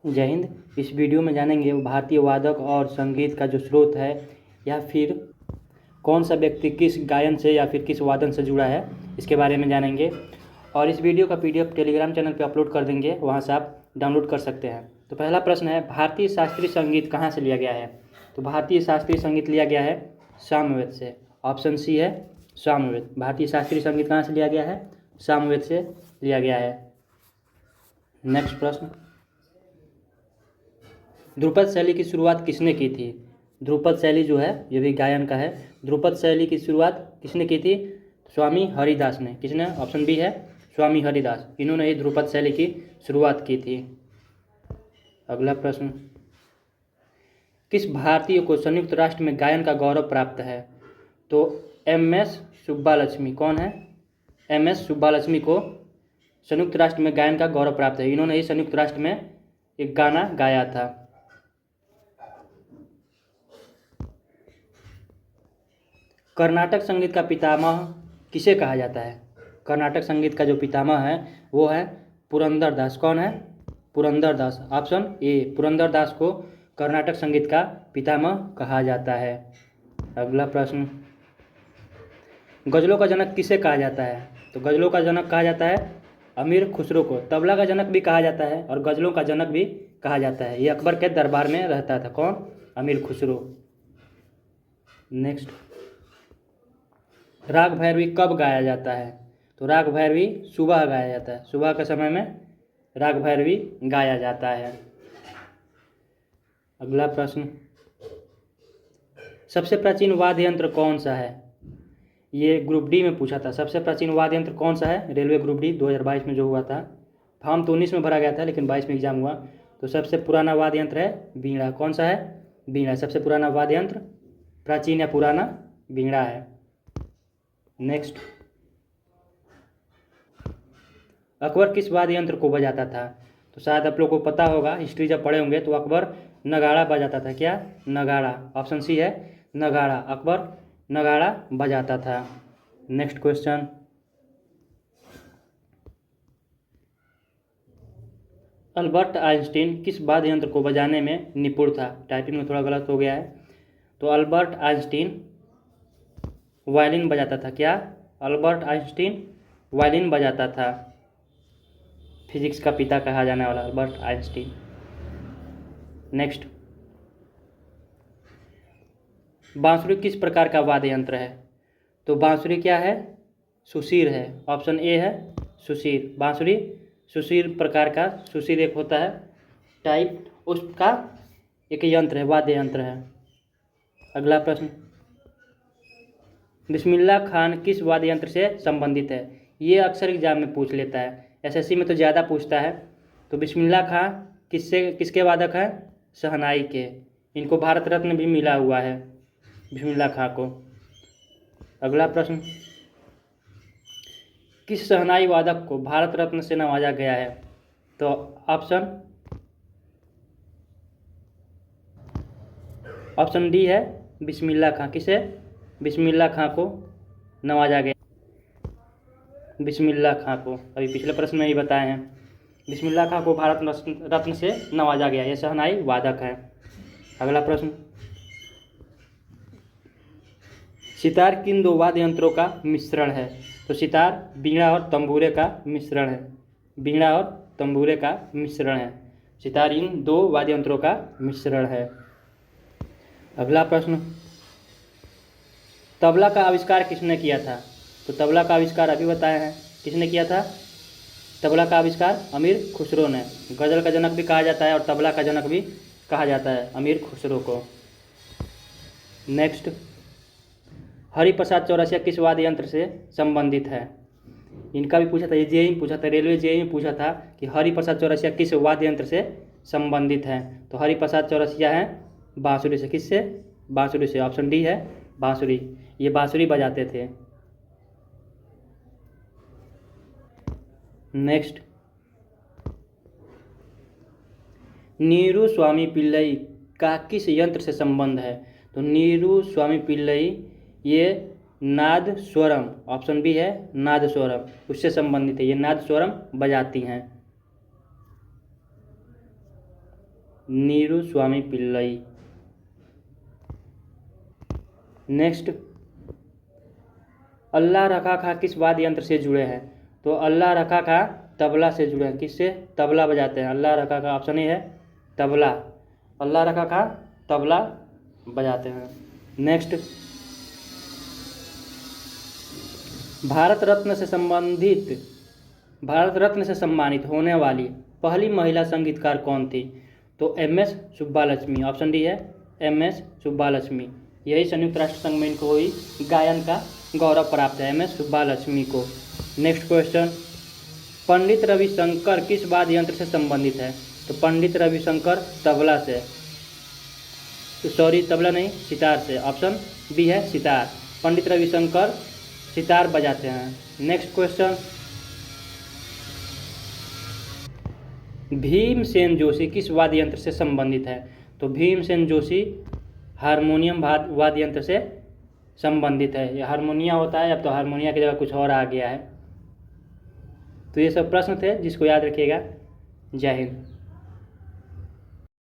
जय हिंद। इस वीडियो में जानेंगे भारतीय वादक और संगीत का जो स्रोत है या फिर कौन सा व्यक्ति किस गायन से या फिर किस वादन से जुड़ा है, इसके बारे में जानेंगे। और इस वीडियो का PDF टेलीग्राम चैनल पे अपलोड कर देंगे, वहाँ से आप डाउनलोड कर सकते हैं। तो पहला प्रश्न है, भारतीय शास्त्रीय संगीत कहाँ से लिया गया है? तो भारतीय शास्त्रीय संगीत लिया गया है सामवेद से। ऑप्शन सी है सामवेद। भारतीय शास्त्रीय संगीत कहाँ से लिया गया है? सामवेद से लिया गया है। नेक्स्ट प्रश्न, ध्रुपद शैली की शुरुआत किसने की थी? ध्रुपद शैली जो है ये भी गायन का है। ध्रुपद शैली की शुरुआत किसने की थी? स्वामी हरिदास ने। किसने? ऑप्शन बी है स्वामी हरिदास। इन्होंने ही ध्रुपद शैली की शुरुआत की थी। अगला प्रश्न, किस भारतीय को संयुक्त राष्ट्र में गायन का गौरव प्राप्त है? तो MS सुब्बालक्ष्मी। कौन है? MS सुब्बालक्ष्मी को संयुक्त राष्ट्र में गायन का गौरव प्राप्त है। इन्होंने ही संयुक्त राष्ट्र में एक गाना गाया था। कर्नाटक संगीत का पितामह किसे कहा जाता है? कर्नाटक संगीत का जो पितामह है वो है पुरंदर दास। कौन है? पुरंदर दास। ऑप्शन ए, पुरंदर दास को कर्नाटक संगीत का पितामह कहा जाता है। अगला प्रश्न, गज़लों का जनक किसे कहा जाता है? तो गज़लों का जनक कहा जाता है अमीर खुसरो को। तबला का जनक भी कहा जाता है और गज़लों का जनक भी कहा जाता है। ये अकबर के दरबार में रहता था। कौन? अमीर खुसरो। नेक्स्ट, राग भैरवी कब गाया जाता है? तो राग भैरवी सुबह गाया जाता है। सुबह के समय में राग भैरवी गाया जाता है। अगला प्रश्न, सबसे प्राचीन वाद्य यंत्र कौन सा है? ये ग्रुप डी में पूछा था। सबसे प्राचीन वाद्य यंत्र कौन सा है? रेलवे ग्रुप डी 2022 में जो हुआ था। फॉर्म तो 19 में भरा गया था लेकिन 22 में एग्जाम हुआ। तो सबसे पुराना वाद्य यंत्र है बीड़ा। कौन सा है? बीड़ा। सबसे पुराना वाद्य यंत्र, प्राचीन या पुराना, बीड़ा है। नेक्स्ट, अकबर किस वाद्य यंत्र को बजाता था? तो शायद आप लोग को पता होगा, हिस्ट्री जब पढ़े होंगे तो अकबर नगाड़ा बजाता था। क्या? नगाड़ा। ऑप्शन सी है नगाड़ा। अकबर नगाड़ा बजाता था। नेक्स्ट क्वेश्चन, अल्बर्ट आइंस्टीन किस वाद्य यंत्र को बजाने में निपुण था? टाइपिंग में थोड़ा गलत हो गया है। तो अल्बर्ट आइंस्टीन वायलिन बजाता था। क्या? अल्बर्ट आइंस्टीन वायलिन बजाता था। फिजिक्स का पिता कहा जाने वाला अल्बर्ट आइंस्टीन। नेक्स्ट, बांसुरी किस प्रकार का वाद्य यंत्र है? तो बांसुरी क्या है? सुशीर है। ऑप्शन ए है सुशीर। बांसुरी सुशीर प्रकार का, सुशीर एक होता है टाइप, उसका एक यंत्र है, वाद्य यंत्र है। अगला प्रश्न, बिस्मिल्लाह खान किस वाद्य यंत्र से संबंधित है? ये अक्सर एग्जाम में पूछ लेता है, SSC में तो ज़्यादा पूछता है। तो बिस्मिल्लाह खां किसके वादक हैं? शहनाई के। इनको भारत रत्न भी मिला हुआ है बिस्मिल्लाह खां को। अगला प्रश्न, किस शहनाई वादक को भारत रत्न से नवाजा गया है? तो ऑप्शन डी है बिस्मिल्लाह खां। किसे? बिस्मिल्लाह खां को नवाजा गया। बिस्मिल्लाह खां को अभी पिछले प्रश्न में ही बताए हैं। बिस्मिल्लाह खां को भारत रत्न से नवाजा गया। यह शहनाई वादक है। अगला प्रश्न, सितार किन दो वाद्य यंत्रों का मिश्रण है? तो सितार बीड़ा और तंबूरे का मिश्रण है। बीड़ा और तंबूरे का मिश्रण है। सितार इन दो वाद्य यंत्रों का मिश्रण है। अगला प्रश्न, तबला का आविष्कार किसने किया था? तो तबला का आविष्कार अभी बताया है। किसने किया था तबला का आविष्कार? अमीर खुसरो ने। गज़ल का जनक भी कहा जाता है और तबला का जनक भी कहा जाता है अमीर खुसरो को। नेक्स्ट, हरिप्रसाद चौरसिया किस वाद्य यंत्र से संबंधित है? इनका भी पूछा था, ये जेईई में पूछा था, रेलवे जेईई में पूछा था कि हरिप्रसाद चौरसिया किस वाद्य यंत्र से संबंधित है? तो हरिप्रसाद चौरसिया है बांसुरी से। किससे? बांसुरी से। ऑप्शन डी है बांसुरी। ये बांसुरी बजाते थे। नेक्स्ट, नीरू स्वामी पिल्लई का किस यंत्र से संबंध है? तो नीरू स्वामी पिल्लई ये नाद स्वरम, ऑप्शन बी है नाद स्वरम, उससे संबंधित है। ये नाद स्वरम बजाती हैं। नीरू स्वामी पिल्लई। नेक्स्ट, अल्लाह रखा खा किस वाद्य यंत्र से जुड़े हैं? तो अल्लाह रखा खा तबला से जुड़े हैं। किससे? तबला बजाते हैं। अल्लाह रखा खा ऑप्शन ए है तबला। अल्लाह रखा खा तबला बजाते हैं। नेक्स्ट, भारत रत्न से सम्मानित होने वाली पहली महिला संगीतकार कौन थी? तो MS सुब्बालक्ष्मी। ऑप्शन डी है MS सुब्बालक्ष्मी। यही संयुक्त राष्ट्र संघ में इनको हुई गायन का गौरव प्राप्त है, MS सुब्बालक्ष्मी को। नेक्स्ट क्वेश्चन, पंडित रविशंकर किस वाद्य यंत्र से संबंधित है? तो पंडित रविशंकर तबला से, सॉरी तबला नहीं, सितार से। ऑप्शन बी है सितार। पंडित रविशंकर सितार बजाते हैं। नेक्स्ट क्वेश्चन, भीमसेन जोशी किस वाद्य यंत्र से संबंधित है? तो भीमसेन जोशी हारमोनियम वाद्य यंत्र से संबंधित है। यह हारमोनिया होता है, अब तो हारमोनिया की जगह कुछ और आ गया है। तो ये सब प्रश्न थे जिसको याद रखिएगा। जय हिंद।